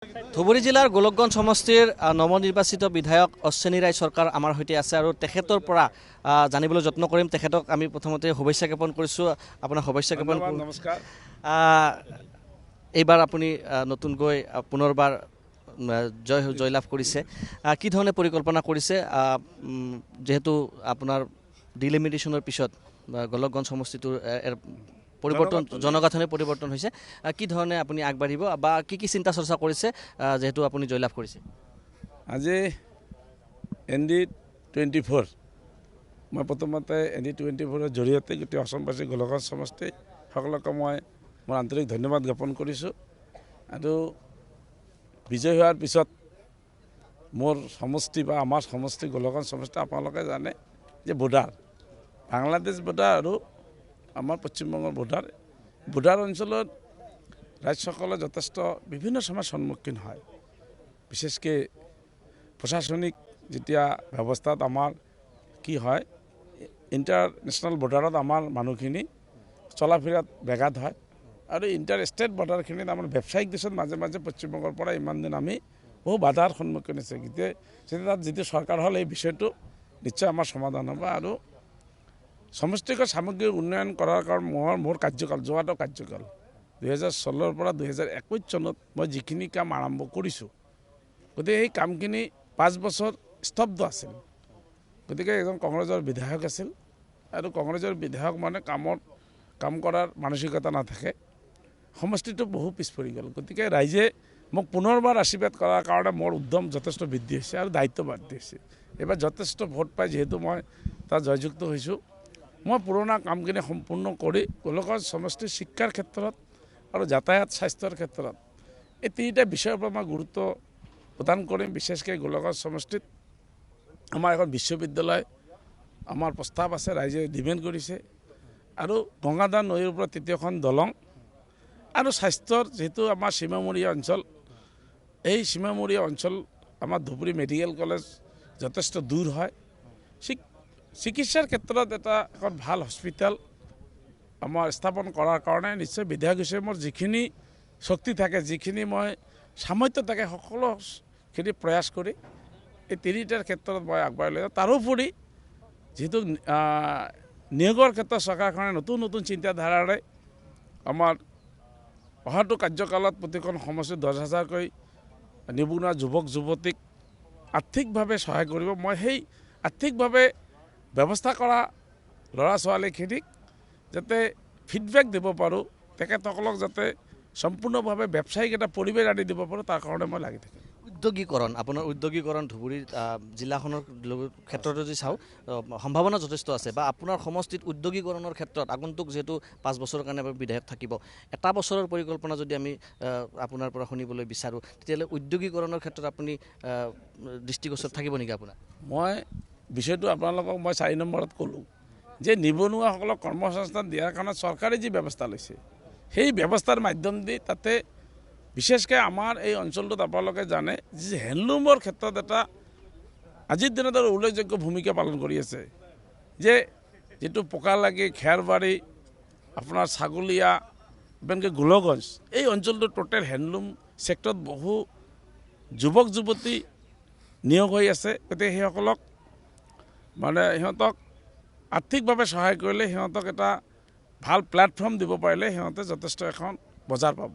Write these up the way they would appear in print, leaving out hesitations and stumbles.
ধুবুৰী জিলাৰ গোলকগঞ্জ সমষ্টিৰ নৱনিৰ্বাচিত বিধায়ক অশ্বিনী ৰায় চৰকাৰ আমাৰ সৈতে আছে আৰু তেখেতৰ পৰা জানিবলৈ যত্ন কৰিম। তেখেতক আমি প্ৰথমতে শুভেচ্ছা জ্ঞাপন কৰিছোঁ। আপোনাৰ শুভেচ্ছা জ্ঞাপন নমস্কাৰ। এইবাৰ আপুনি নতুনকৈ পুনৰবাৰ জয়লাভ কৰিছে। কি ধৰণে পৰিকল্পনা কৰিছে যেহেতু আপোনাৰ ডিলিমিটেশ্যনৰ পিছত গোলকগঞ্জ সমষ্টিটোৰ পৰিৱৰ্তন জনগাঁথনি পৰিৱৰ্তন হৈছে, কি ধৰণে আপুনি আগবাঢ়িব বা কি চিন্তা চৰ্চা কৰিছে যেহেতু আপুনি জয়লাভ কৰিছে? আজি ND24 মই প্ৰথমতে ND24ৰ জৰিয়তে গোটেই অসমবাসী গোলকগঞ্জ সমষ্টি সকলোকে মই মোৰ আন্তৰিক ধন্যবাদ জ্ঞাপন কৰিছোঁ। আৰু বিজয় হোৱাৰ পিছত মোৰ সমষ্টি বা আমাৰ সমষ্টি গোলকগঞ্জ সমষ্টি আপোনালোকে জানে যে বৰ্ডাৰ বাংলাদেশ বৰ্ডাৰ আৰু আমাৰ পশ্চিমবংগৰ বৰ্ডাৰ অঞ্চলত ৰাজ্যসকলে যথেষ্ট বিভিন্ন সমস্যাৰ সন্মুখীন হয়। বিশেষকৈ প্ৰশাসনিক যেতিয়া ব্যৱস্থাত আমাৰ কি হয়, ইণ্টাৰনেশ্যনেল বৰ্ডাৰত আমাৰ মানুহখিনি চলা ফিৰাত ব্যাঘাত হয় আৰু ইণ্টাৰ ষ্টেট বৰ্ডাৰখিনিত আমাৰ ব্যৱসায়িক দিশত মাজে মাজে পশ্চিমবংগৰ পৰা ইমান দিন আমি বহু বাধাৰ সন্মুখীন হৈছে। যেতিয়া তাত যিটো চৰকাৰ হ'ল এই বিষয়টো নিশ্চয় আমাৰ সমাধান হ'ব। আৰু সমষ্টিগত সামগ্ৰিক উন্নয়ন কৰাৰ কাৰণ মোৰ কাৰ্যকাল যোৱাটো কাৰ্যকাল 2016 পৰা 2021 চনত মই যিখিনি কাম আৰম্ভ কৰিছোঁ, গতিকে সেই কামখিনি 5 বছৰ স্তব্ধ আছিল। গতিকে এজন কংগ্ৰেছৰ বিধায়ক আছিল আৰু কংগ্ৰেছৰ বিধায়ক মানে কাম কৰাৰ মানসিকতা নাথাকে, সমষ্টিটো বহু পিছ পৰি গ'ল। গতিকে ৰাইজে মোক পুনৰবাৰ আশীৰ্বাদ কৰাৰ কাৰণে মোৰ উদ্যম যথেষ্ট বৃদ্ধি হৈছে আৰু দায়িত্ব বৃদ্ধি হৈছে। এইবাৰ যথেষ্ট ভোট পাই যিহেতু মই তাত জয়যুক্ত হৈছোঁ, মই পুৰণা কামখিনি সম্পূৰ্ণ কৰি গোলকগঞ্জ সমষ্টিৰ শিক্ষাৰ ক্ষেত্ৰত আৰু যাতায়াত স্বাস্থ্যৰ ক্ষেত্ৰত এই তিনিটা বিষয়ৰ পৰা মই গুৰুত্ব প্ৰদান কৰিম। বিশেষকৈ গোলকগঞ্জ সমষ্টিত আমাৰ এখন বিশ্ববিদ্যালয় আমাৰ প্ৰস্তাৱ আছে, ৰাইজে ডিমাণ্ড কৰিছে, আৰু গংগাধৰ নৈৰ ওপৰত তৃতীয়খন দলং, আৰু স্বাস্থ্যৰ যিহেতু আমাৰ সীমামূৰীয়া অঞ্চল, এই সীমামূৰীয়া অঞ্চল আমাৰ ধুবুৰী মেডিকেল কলেজ যথেষ্ট দূৰ হয়। চিকিৎসাৰ ক্ষেত্ৰত এখন ভাল হস্পিটেল আমাৰ স্থাপন কৰাৰ কাৰণে নিশ্চয় বিধায়ক হিচাপে মোৰ যিখিনি শক্তি থাকে, যিখিনি মই সামৰ্থ্য থাকে, সকলোখিনি প্ৰয়াস কৰি এই তিনিটাৰ ক্ষেত্ৰত মই আগবাঢ়ি লৈ যাওঁ। তাৰোপৰি যিহেতু নিয়োগৰ ক্ষেত্ৰত চৰকাৰখনে নতুন নতুন চিন্তাধাৰাৰে আমাৰ অহাটো কাৰ্যকালত প্ৰতিখন সমষ্টিত 10,000কৈ নিবনুৱা যুৱক যুৱতীক আৰ্থিকভাৱে সহায় কৰিব। মই সেই আৰ্থিকভাৱে ব্যৱস্থা কৰা ল'ৰা ছোৱালীখিনিক যাতে ফিডবেক দিব পাৰোঁ, তেখেতসকলক যাতে সম্পূৰ্ণভাৱে ব্যৱসায়িক এটা পৰিৱেশ আনি দিব পাৰোঁ, তাৰ কাৰণে মই লাগি থাকিম। উদ্যোগীকৰণ, আপোনাৰ উদ্যোগীকৰণ ধুবুৰী জিলাখনৰ ক্ষেত্ৰত যদি চাওঁ সম্ভাৱনা যথেষ্ট আছে, বা আপোনাৰ সমষ্টিত উদ্যোগীকৰণৰ ক্ষেত্ৰত আগন্তুক যিহেতু 5 বছৰৰ কাৰণে বিধায়ক থাকিব, এটা বছৰৰ পৰিকল্পনা যদি আমি আপোনাৰ পৰা শুনিবলৈ বিচাৰোঁ, তেতিয়াহ'লে উদ্যোগীকৰণৰ ক্ষেত্ৰত আপুনি দৃষ্টিগোচৰ থাকিব নেকি আপোনাৰ? মই বিষয়টো আপোনালোকক মই 4 নম্বৰত ক'লোঁ যে নিবনুৱাসকলক কৰ্মসংস্থাপন দিয়াৰ কাৰণে চৰকাৰে যি ব্যৱস্থা লৈছে, সেই ব্যৱস্থাৰ মাধ্যম দি তাতে বিশেষকৈ আমাৰ এই অঞ্চলটোত আপোনালোকে জানে যে হেণ্ডলুমৰ ক্ষেত্ৰত এটা আজিৰ দিনত আৰু উল্লেখযোগ্য ভূমিকা পালন কৰি আছে। যে যিটো পকালাগি, খেৰবাৰী, আপোনাৰ ছাগলীয়া, ইমানকৈ গোলকগঞ্জ, এই অঞ্চলটো টোটেল হেণ্ডলুম ছেক্টৰত বহু যুৱক যুৱতী নিয়োগ হৈ আছে। গতিকে সেইসকলক মানে সিহঁতক আৰ্থিকভাৱে সহায় কৰিলে, সিহঁতক এটা ভাল প্লেটফৰ্ম দিব পাৰিলে সিহঁতে যথেষ্ট এখন বজাৰ পাব।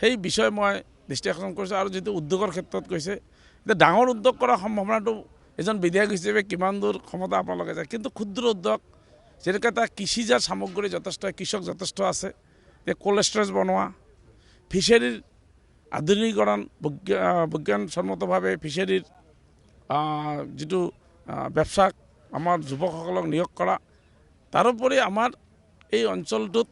সেই বিষয়ে মই দৃষ্টি আকৰ্ষণ কৰিছোঁ। আৰু যিটো উদ্যোগৰ ক্ষেত্ৰত কৈছে, যে ডাঙৰ উদ্যোগ কৰাৰ সম্ভাৱনাটো এজন বিধায়ক হিচাপে কিমান দূৰ ক্ষমতা আপোনালোকে যায়, কিন্তু ক্ষুদ্ৰ উদ্যোগ যেনেকৈ এটা কৃষিজাত সামগ্ৰী যথেষ্ট, কৃষক যথেষ্ট আছে, যে কোল্ড ষ্টৰেজ বনোৱা, ফিচাৰীৰ আধুনিকীকৰণ, বিজ্ঞানসন্মতভাৱে ফিচাৰীৰ যিটো ব্যৱসাক আমাৰ যুৱকসকলক নিয়োগ কৰা, তাৰোপৰি আমাৰ এই অঞ্চলটোত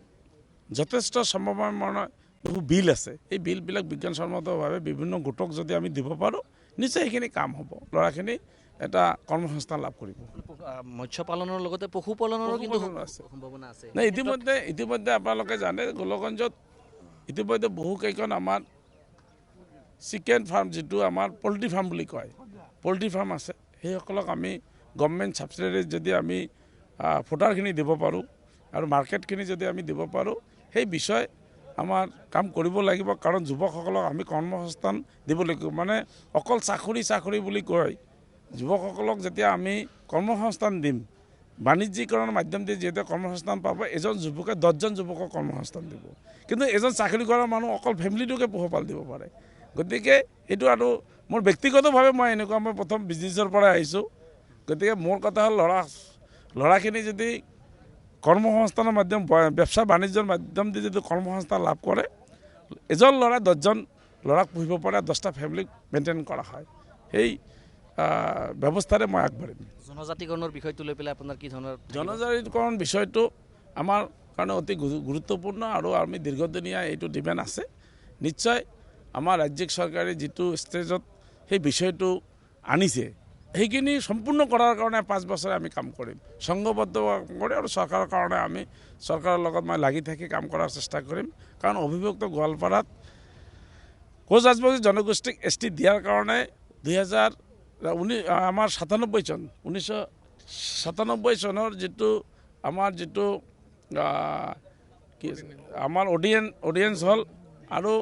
যথেষ্ট সম্ভাৱনা বহু বিল আছে। এই বিলবিলাক বিজ্ঞানসন্মতভাৱে বিভিন্ন গোটক যদি আমি দিব পাৰোঁ, নিশ্চয় সেইখিনি কাম হ'ব, ল'ৰাখিনি এটা কৰ্মসংস্থান লাভ কৰিব। মৎস্য পালনৰ লগতে পশুপালনৰো কিন্তু সম্ভাৱনা আছে। নাই, ইতিমধ্যে আপোনালোকে জানে গোলকগঞ্জত ইতিমধ্যে বহুকেইখন আমাৰ চিকেন ফাৰ্ম, যিটো আমাৰ পল্ট্ৰি ফাৰ্ম বুলি কয়, পল্ট্ৰি ফাৰ্ম আছে। সেইসকলক আমি গভৰ্ণমেণ্ট ছাবচিডাৰীত যদি আমি ফুটাৰখিনি দিব পাৰোঁ আৰু মাৰ্কেটখিনি যদি আমি দিব পাৰোঁ, সেই বিষয় আমাৰ কাম কৰিব লাগিব, কাৰণ যুৱকসকলক আমি কৰ্মসংস্থান দিব লাগিব। মানে অকল চাকৰি বুলি কয়, যুৱকসকলক যেতিয়া আমি কৰ্মসংস্থান দিম, বাণিজ্যিকৰণৰ মাধ্যম দি যিহেতু কৰ্মসংস্থান পাব, এজন যুৱকে 10জন যুৱকক কৰ্মসংস্থান দিব। কিন্তু এজন চাকৰি কৰা মানুহ অকল ফেমিলিটোকে পোহপাল দিব পাৰে। গতিকে এইটো আৰু মোৰ ব্যক্তিগতভাৱে মই এনেকুৱা, মই প্ৰথম বিজনেছৰ পৰা আহিছোঁ। গতিকে মোৰ কথা হ'ল ল'ৰাখিনি যদি কৰ্মসংস্থানৰ মাধ্যম, ব্যৱসা বাণিজ্যৰ মাধ্যম দি যদি কৰ্মসংস্থান লাভ কৰে, এজন ল'ৰাই 10জন ল'ৰাক পুহিব পাৰে, 10টা ফেমিলিক মেইনটেইন কৰা হয়। সেই ব্যৱস্থাৰে মই আগবাঢ়িম। জনজাতিকৰণৰ বিষয়টো লৈ পেলাই আপোনাৰ কি ধৰণৰ? জনজাতিকৰণ বিষয়টো আমাৰ কাৰণে অতি গুৰুত্বপূৰ্ণ আৰু আমি দীৰ্ঘদিনীয়া এইটো ডিমাণ্ড আছে। নিশ্চয় আমাৰ ৰাজ্যিক চৰকাৰে যিটো ষ্টেজত সেই বিষয়টো আনিছে, সেইখিনি সম্পূৰ্ণ কৰাৰ কাৰণে 5 বছৰে আমি কাম কৰিম, সংঘবদ্ধ কৰি, আৰু চৰকাৰৰ কাৰণে আমি চৰকাৰৰ লগত মই লাগি থাকি কাম কৰাৰ চেষ্টা কৰিম। কাৰণ অবিভক্ত গোৱালপাৰাত কোচ ৰাজবংশী জনগোষ্ঠীক ST দিয়াৰ কাৰণে 1997 চনৰ যিটো আমাৰ অডিয়েঞ্চ হ'ল আৰু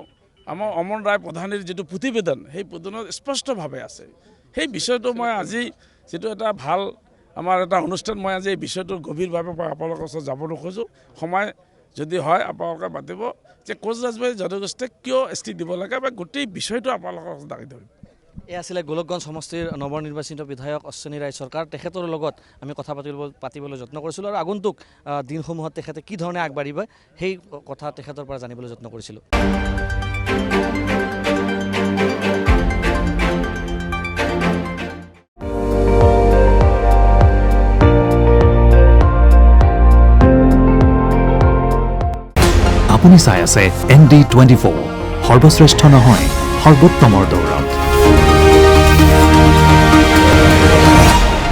আমাৰ অমন ৰায় প্ৰধানীৰ যিটো প্ৰতিবেদন, সেই প্ৰতিবেদনত স্পষ্টভাৱে আছে। সেই বিষয়টো মই আজি যিটো এটা ভাল আমাৰ এটা অনুষ্ঠান, মই আজি এই বিষয়টোৰ গভীৰভাৱে মই আপোনালোকৰ ওচৰত যাব নোখোজোঁ। সময় যদি হয় আপোনালোকে মাতিব যে কোচ ৰাজবংশী জনগোষ্ঠীক কিয় ST দিব লাগে, বা গোটেই বিষয়টো আপোনালোকৰ ওচৰত দাঙি ধৰিম। এই আছিলে গোলকগঞ্জ সমষ্টিৰ নৱনিৰ্বাচিত বিধায়ক অশ্বিনী ৰায় চৰকাৰ। তেখেতৰ লগত আমি কথা পাতিবলৈ যত্ন কৰিছিলোঁ, আৰু আগন্তুক দিনসমূহত তেখেতে কি ধৰণে আগবাঢ়িব সেই কথা তেখেতৰ পৰা জানিবলৈ যত্ন কৰিছিলোঁ। আপুনি চাই আছে ND24, সৰ্বশ্ৰেষ্ঠ নহয়, সৰ্বোত্তমৰ দৌৰত।